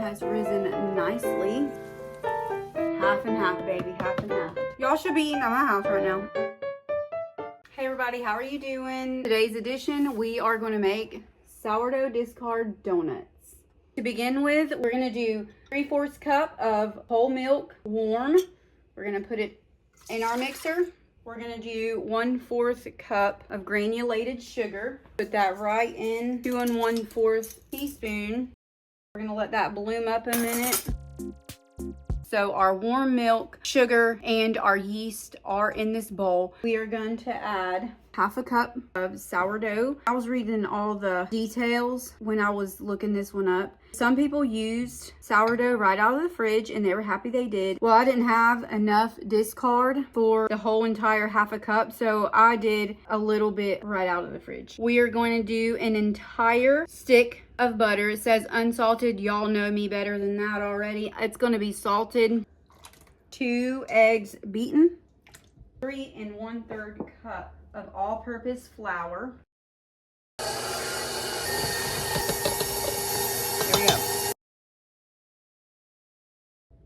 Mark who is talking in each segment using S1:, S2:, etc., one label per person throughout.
S1: has risen nicely. Half and half, baby, half and half. Y'all should be eating at my house right now. Hey everybody, how are you doing? Today's edition, we are going to make sourdough discard donuts. To begin with, we're going to do 3/4 cup of whole milk warm. We're going to put it in our mixer. We're going to do 1/4 cup of granulated sugar. Put that right in, 2 1/4 teaspoon. We're going to let that bloom up a minute. So our warm milk, sugar, and our yeast are in this bowl. We are going to add 1/2 cup of sourdough. I was reading all the details when I was looking this one up. Some people used sourdough right out of the fridge and they were happy they did. Well, I didn't have enough discard for the whole entire 1/2 cup, so I did a little bit right out of the fridge. We are going to do an entire stick of butter. It says unsalted. Y'all know me better than that already. It's going to be salted. 2 eggs beaten. 3 1/3 cup of all-purpose flour. There we go.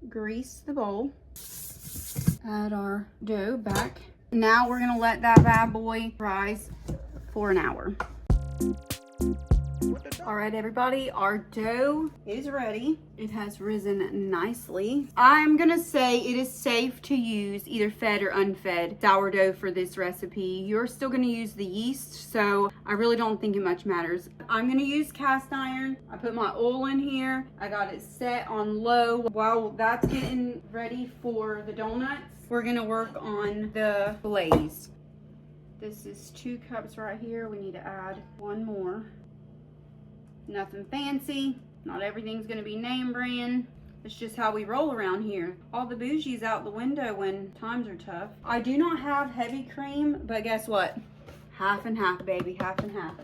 S1: Grease the bowl. Add our dough back. Now we're going to let that bad boy rise for an hour. All right, everybody, our dough is ready. It has risen nicely. I'm gonna say it is safe to use either fed or unfed sourdough for this recipe. You're still gonna use the yeast, so I really don't think it much matters. I'm gonna use cast iron. I put my oil in here. I got it set on low. While that's getting ready for the donuts, we're gonna work on the glaze. This is 2 cups right here. We need to add 1 more. Nothing fancy. Not everything's gonna be name brand. It's just how we roll around here. All the bougie's out the window when times are tough. I do not have heavy cream, but guess what? Half and half, baby, half and half.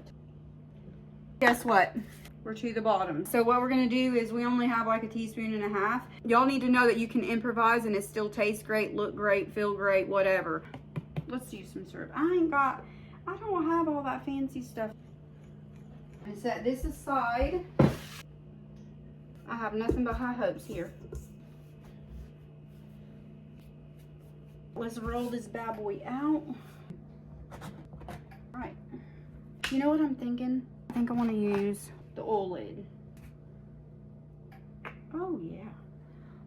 S1: Guess what? We're to the bottom. So what we're gonna do is we only have like 1.5 teaspoons. Y'all need to know that you can improvise and it still tastes great, look great, feel great, whatever. Let's use some syrup. I don't have all that fancy stuff. I set this aside. I have nothing but high hopes here. Let's roll this bad boy out. All right. You know what I'm thinking? I think I want to use the oil lid. Oh yeah.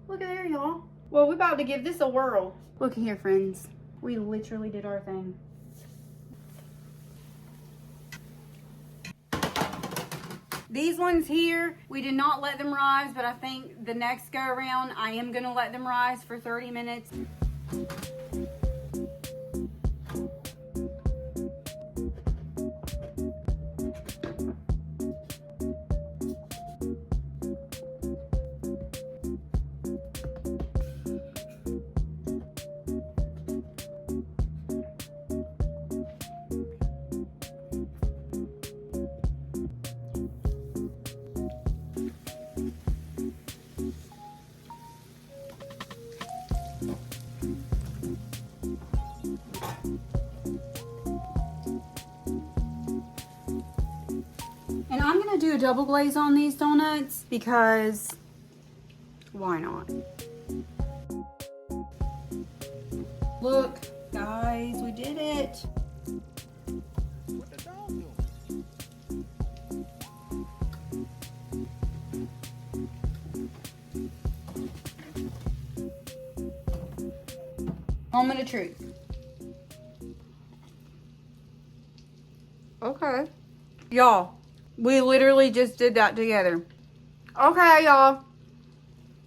S1: Look at there, y'all. Well, we're about to give this a whirl. Look here, friends. We literally did our thing. These ones here, we did not let them rise, but I think the next go around, I am gonna let them rise for 30 minutes. And I'm gonna do a double glaze on these donuts because why not? Look, guys, we did it.
S2: What the dog doing?
S1: Moment of truth. Okay. Y'all, we literally just did that together. Okay, y'all.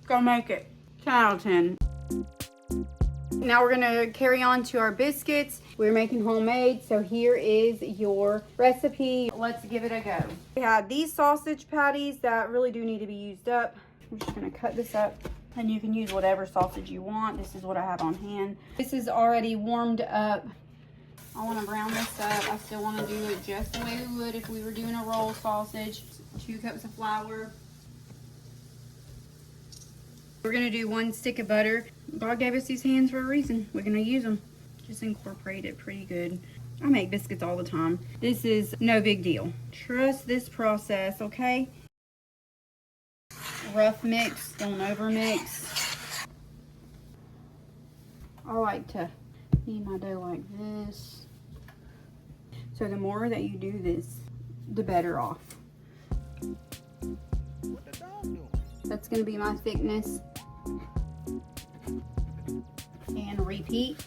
S1: Go make it. 10 out of 10. Now we're gonna carry on to our biscuits. We're making homemade, so here is your recipe. Let's give it a go. We had these sausage patties that really do need to be used up. I'm just gonna cut this up, and you can use whatever sausage you want. This is what I have on hand. This is already warmed up. I want to brown this up. I still want to do it just the way we would if we were doing a roll sausage. 2 cups of flour. We're going to do 1 stick of butter. God gave us these hands for a reason. We're going to use them. Just incorporate it pretty good. I make biscuits all the time. This is no big deal. Trust this process, okay? rough mix, don't over mix. I like to knead my dough like this. So the more that you do this, the better off.
S2: What the dog doing?
S1: That's going to be my thickness. And repeat.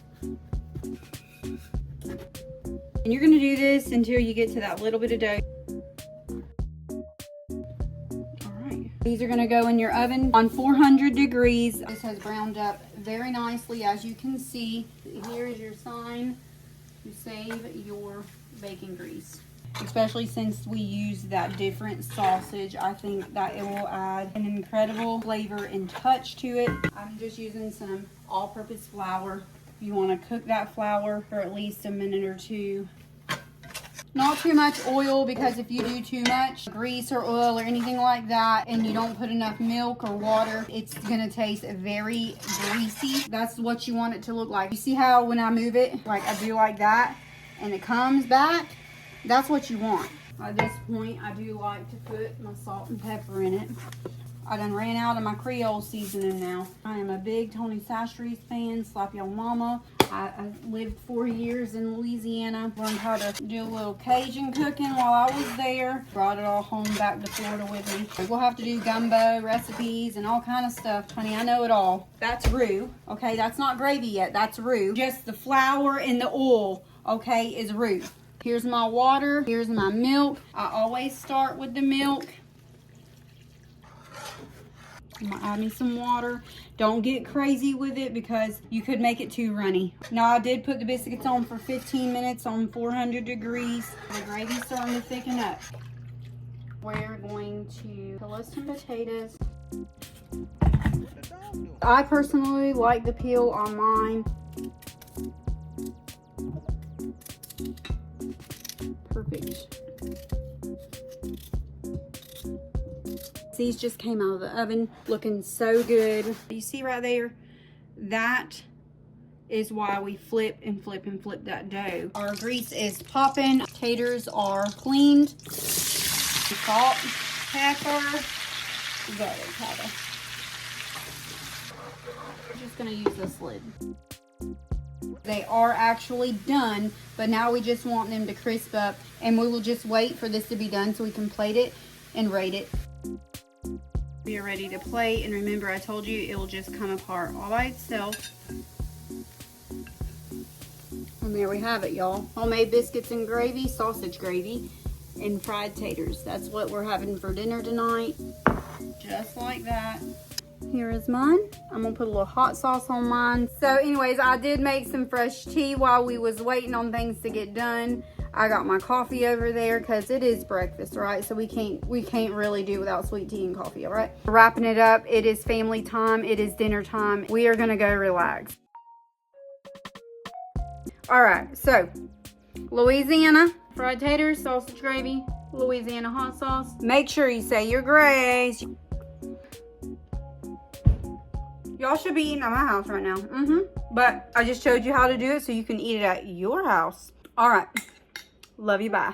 S1: And you're going to do this until you get to that little bit of dough. Alright. These are going to go in your oven on 400 degrees. This has browned up very nicely, as you can see. Here is your sign to save your bacon grease. Especially since we use that different sausage, I think that it will add an incredible flavor and touch to it. I'm just using some all-purpose flour. You want to cook that flour for at least a minute or two. Not too much oil, because if you do too much grease or oil or anything like that and you don't put enough milk or water, it's going to taste very greasy. That's what you want it to look like. You see how when I move it, like I do like that, and it comes back? That's what you want. At this point, I do like to put my salt and pepper in it. I done ran out of my Creole seasoning now. I am a big Tony Chachere's fan, Slap Your Mama. I lived 4 years in Louisiana. Learned how to do a little Cajun cooking while I was there. Brought it all home back to Florida with me. We'll have to do gumbo recipes and all kind of stuff. Honey, I know it all. That's roux. Okay, that's not gravy yet. That's roux. Just the flour and the oil, okay, is roux. Here's my water. Here's my milk. I always start with the milk. I'm gonna add me some water. Don't get crazy with it because you could make it too runny. Now, I did put the biscuits on for 15 minutes on 400 degrees. The gravy's starting to thicken up. We're going to peel us some potatoes.
S2: What the dog doing?
S1: I personally like the peel on mine. Perfect. These just came out of the oven looking so good. You see right there? That is why we flip and flip and flip that dough. Our grease is popping. Taters are cleaned. Salt, pepper, garlic powder. I'm just gonna use this lid. They are actually done, but now we just want them to crisp up, and we will just wait for this to be done so we can plate it and rate it. We are ready to plate, and remember I told you it will just come apart all by itself. And there we have it, y'all. Homemade biscuits and gravy, sausage gravy, and fried taters. That's what we're having for dinner tonight. Just like that. Here is mine. I'm gonna put a little hot sauce on mine. So anyways, I did make some fresh tea while we was waiting on things to get done. I got my coffee over there because it is breakfast, right? So we can't really do without sweet tea and coffee, all right? Wrapping it up. It is family time. It is dinner time. We are gonna go relax. All right, so Louisiana fried taters, sausage gravy, Louisiana hot sauce. Make sure you say your grace. Y'all should be eating at my house right now. But I just showed you how to do it so you can eat it at your house. All right. Love you. Bye.